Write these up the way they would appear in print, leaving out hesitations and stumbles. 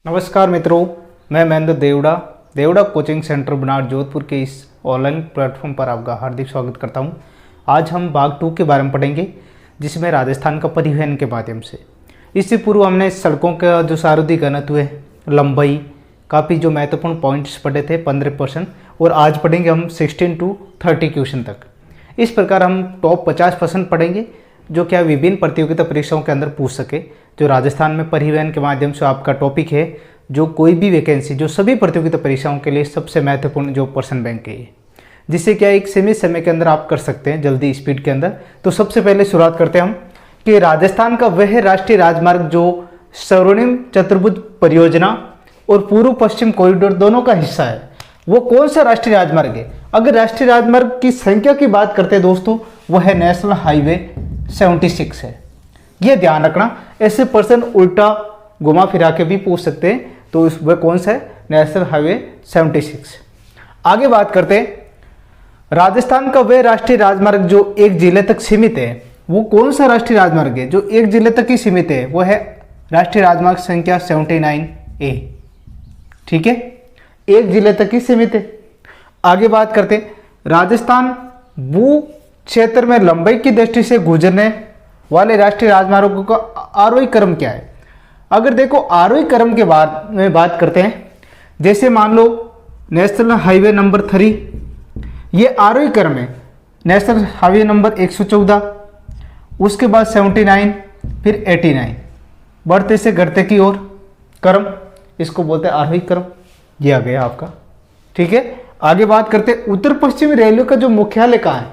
नमस्कार मित्रों, मैं महेंद्र देवड़ा कोचिंग सेंटर बनार जोधपुर के इस ऑनलाइन प्लेटफॉर्म पर आपका हार्दिक स्वागत करता हूं। आज हम भाग 2 के बारे में पढ़ेंगे, जिसमें राजस्थान का परिवहन के माध्यम से। इससे पूर्व हमने सड़कों का जो सारूदी घनत्व है, लंबाई, काफ़ी जो महत्वपूर्ण पॉइंट्स पढ़े थे 15%, और आज पढ़ेंगे हम 16 to 30 क्वेश्चन तक। इस प्रकार हम टॉप 50% पढ़ेंगे, जो क्या विभिन्न प्रतियोगिता परीक्षाओं के अंदर पूछ सके। जो राजस्थान में परिवहन के माध्यम से आपका टॉपिक है, जो कोई भी वैकेंसी, जो सभी प्रतियोगिता परीक्षाओं के लिए सबसे महत्वपूर्ण जो पर्सन बैंक है, जिससे क्या एक सीमित समय के अंदर आप कर सकते हैं, जल्दी स्पीड के अंदर। तो सबसे पहले शुरुआत करते हैं हम कि राजस्थान का वह राष्ट्रीय राजमार्ग जो स्वर्णिम चतुर्भुज परियोजना और पूर्व पश्चिम कॉरिडोर दोनों का हिस्सा है, वो कौन सा राष्ट्रीय राजमार्ग है। अगर राष्ट्रीय राजमार्ग की संख्या की बात करते हैं दोस्तों, वह है नेशनल हाईवे 76 है। ये ध्यान रखना, ऐसे पर्सन उल्टा घुमा फिरा के भी पूछ सकते हैं। तो वह कौन सा है, नेशनल हाईवे 76। आगे बात करते हैं, राजस्थान का वह राष्ट्रीय राजमार्ग जो एक जिले तक सीमित है, वो कौन सा राष्ट्रीय राजमार्ग है जो एक जिले तक ही सीमित है। वो है राष्ट्रीय राजमार्ग संख्या 79A। ठीक है, एक जिले तक ही सीमित है। आगे बात करते हैं, राजस्थान भू क्षेत्र में लंबाई की दृष्टि से गुजरने वाले राष्ट्रीय राजमार्गों का आरोही क्रम क्या है। अगर देखो आरोही क्रम के बाद में बात करते हैं, जैसे मान लो नेशनल हाईवे नंबर 3, ये आरोही क्रम है। नेशनल हाईवे नंबर 114, उसके बाद 79, फिर 89, बढ़ते से घटते की ओर क्रम, इसको बोलते हैं आरोही क्रम। ये आ गया आपका। ठीक है, आगे बात करते हैं, उत्तर पश्चिमी रेलवे का जो मुख्यालय कहाँ है।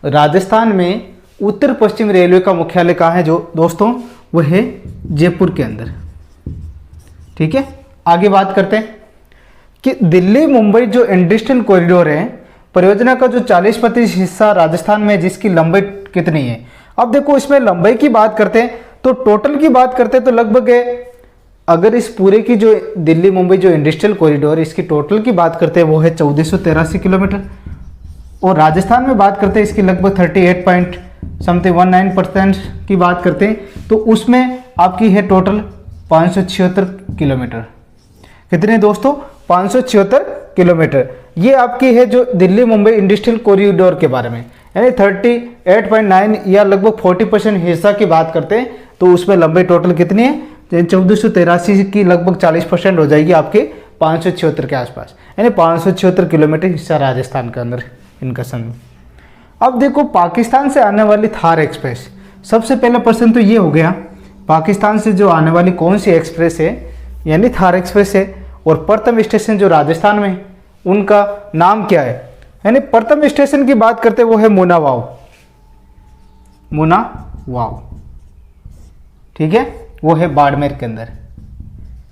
राजस्थान में उत्तर पश्चिम रेलवे का मुख्यालय कहाँ है जो दोस्तों, वह है जयपुर के अंदर। ठीक है, आगे बात करते हैं कि दिल्ली मुंबई जो इंडस्ट्रियल कॉरिडोर है, परियोजना का जो 40% हिस्सा राजस्थान में, जिसकी लंबाई कितनी है। अब देखो इसमें लंबाई की बात करते हैं तो टोटल की बात करते हैं तो लगभग है, अगर इस पूरे की जो दिल्ली मुंबई जो इंडस्ट्रियल कॉरिडोर, इसकी टोटल की बात करते हैं वो है 1483 किलोमीटर। और राजस्थान में बात करते हैं इसकी लगभग 38.19% की बात करते हैं तो उसमें आपकी है टोटल 576 किलोमीटर। कितने दोस्तों, 576 किलोमीटर। ये आपकी है जो दिल्ली मुंबई इंडस्ट्रियल कॉरिडोर के बारे में, यानी 38.9 या लगभग 40% हिस्सा की बात करते हैं तो उसमें लंबाई टोटल कितनी है, 1483 की लगभग 40% हो जाएगी आपके 576 के आसपास, यानी 576 किलोमीटर हिस्सा राजस्थान के अंदर इनका समय। अब देखो पाकिस्तान से आने वाली थार एक्सप्रेस, सबसे पहला प्रश्न तो ये हो गया, पाकिस्तान से जो आने वाली कौन सी एक्सप्रेस है, यानी थार एक्सप्रेस है। और प्रथम स्टेशन जो राजस्थान में, उनका नाम क्या है। यानी प्रथम स्टेशन की बात करते वो है मुनावाव। ठीक है, वो है बाड़मेर के अंदर।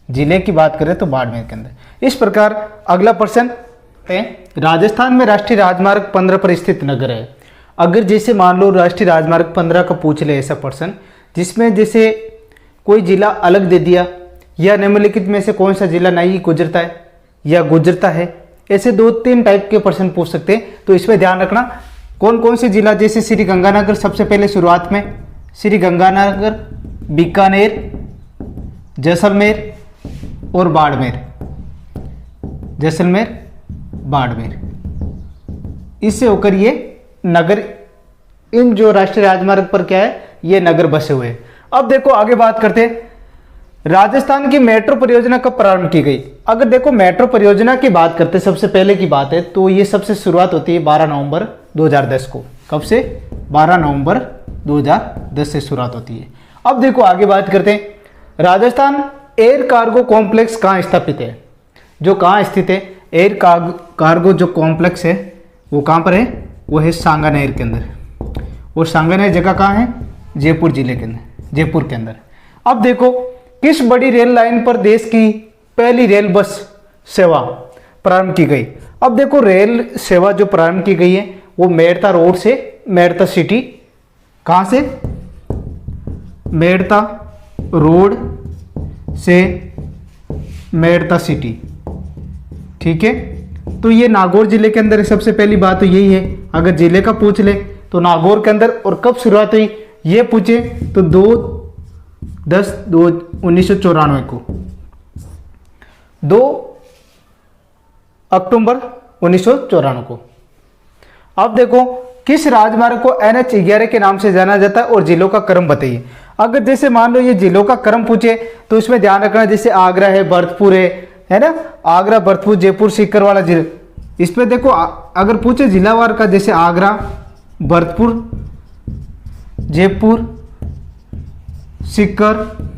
जिले की बात करें तो बाड़मेर के अंदर। इस प्रकार अगला प्रश्न, राजस्थान में राष्ट्रीय राजमार्ग 15 पर स्थित नगर है। अगर जैसे मान लो राष्ट्रीय राजमार्ग 15 का पूछ ले ऐसा प्रश्न, जिसमें जैसे कोई जिला अलग दे दिया, या निम्नलिखित में से कौन सा जिला नहीं गुजरता है या गुजरता है, ऐसे 2-3 टाइप के प्रश्न पूछ सकते हैं। तो इसमें ध्यान रखना कौन कौन से जिला, जैसे श्री गंगानगर सबसे पहले शुरुआत में, श्री गंगानगर, बीकानेर, जैसलमेर और बाड़मेर। जैसलमेर, बाड़मेर, इससे होकर ये नगर, इन जो राष्ट्रीय राजमार्ग पर क्या है, ये नगर बसे हुए हैं। अब देखो आगे बात करते हैं, राजस्थान की मेट्रो परियोजना कब प्रारंभ की गई। अगर देखो मेट्रो परियोजना की बात करते, सबसे पहले की बात है तो ये सबसे शुरुआत होती है 12 नवंबर 2010 को। कब से, 12 नवंबर 2010 से शुरुआत होती है। अब देखो आगे बात करते हैं, राजस्थान एयर कार्गो कॉम्प्लेक्स कहाँ स्थापित है, जो कहाँ स्थित है। एयर कार्गो जो कॉम्प्लेक्स है वो कहाँ पर है, वो है सांगानेर के अंदर। और सांगानेर जगह कहाँ है, जयपुर जिले के अंदर, जयपुर के अंदर। अब देखो किस बड़ी रेल लाइन पर देश की पहली रेल बस सेवा प्रारंभ की गई। अब देखो रेल सेवा जो प्रारंभ की गई है वो मेड़ता रोड से मेड़ता सिटी, कहाँ से, मेड़ता रोड से मेड़ता सिटी। ठीक है, तो ये नागौर जिले के अंदर है। सबसे पहली बात तो यही है, अगर जिले का पूछ ले तो नागौर के अंदर। और कब शुरुआत हुई ये पूछे तो 2/10/1994 को 2 अक्टूबर 1994 को। अब देखो किस राजमार्ग को NH 11 के नाम से जाना जाता है और जिलों का क्रम बताइए। अगर जैसे मान लो ये जिलों का क्रम पूछे तो इसमें ध्यान रखना, जैसे आगरा है, भरतपुर है ना, आगरा, भरतपुर, जयपुर, सीकर वाला जिला। इसमें देखो अगर पूछे जिलावार का, जैसे आगरा, भरतपुर, जयपुर, सीकर,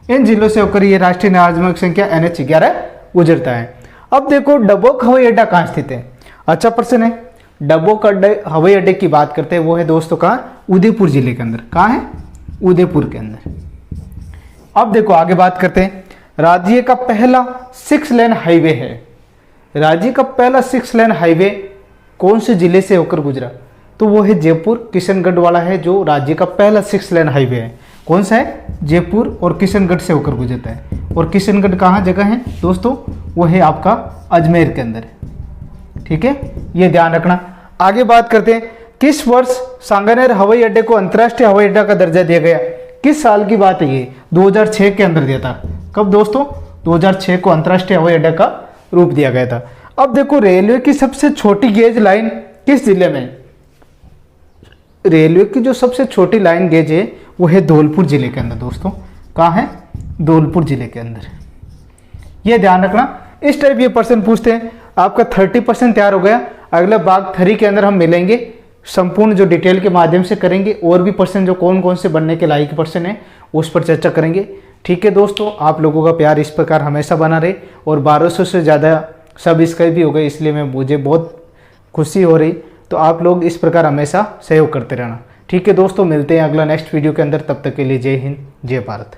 इन जिलों से होकर ये राष्ट्रीय राजमार्ग संख्या NH 11 गुजरता है। अब देखो डबोक हवाई अड्डा कहाँ स्थित है। अच्छा प्रश्न है। डबोक हवाई अड्डे की बात करते हैं, वो है दोस्तों कहाँ, उदयपुर जिले के अंदर। कहाँ है, उदयपुर के अंदर। अब देखो आगे बात करते हैं, राज्य का पहला 6 लेन हाईवे है। राज्य का पहला 6 लेन हाईवे कौन से जिले से होकर गुजरा, तो वो है जयपुर किशनगढ़ वाला है, जो राज्य का पहला 6 लेन हाईवे है। कौन सा है, जयपुर और किशनगढ़ से होकर गुजरता है। और किशनगढ़ कहाँ जगह है दोस्तों, वो है आपका अजमेर के अंदर। ठीक है, ये ध्यान रखना। आगे बात करते हैं, किस वर्ष सांगानेर हवाई अड्डे को अंतर्राष्ट्रीय हवाई अड्डा का दर्जा दिया गया। किस साल की बात है ये, 2006 के अंदर दिया था। कब दोस्तों, 2006 को अंतर्राष्ट्रीय हवाई अड्डा का रूप दिया गया था। अब देखो रेलवे की सबसे छोटी गेज लाइन किस जिले में। रेलवे की जो सबसे छोटी लाइन गेज है वो है धौलपुर जिले के अंदर दोस्तों। कहाँ है, धौलपुर जिले के अंदर। ये ध्यान रखना। इस टाइप ये प्रश्न पूछते हैं। आपका 30% तैयार हो गया। अगला भाग 3 के अंदर हम मिलेंगे, संपूर्ण जो डिटेल के माध्यम से करेंगे, और भी प्रश्न जो कौन कौन से बनने के लायक प्रश्न है उस पर चर्चा करेंगे। ठीक है दोस्तों, आप लोगों का प्यार इस प्रकार हमेशा बना रहे, और 1200 से ज़्यादा सब्सक्राइब भी हो गए, इसलिए मुझे बहुत खुशी हो रही। तो आप लोग इस प्रकार हमेशा सहयोग करते रहना। ठीक है दोस्तों, मिलते हैं अगला नेक्स्ट वीडियो के अंदर। तब तक के लिए जय हिंद, जय भारत।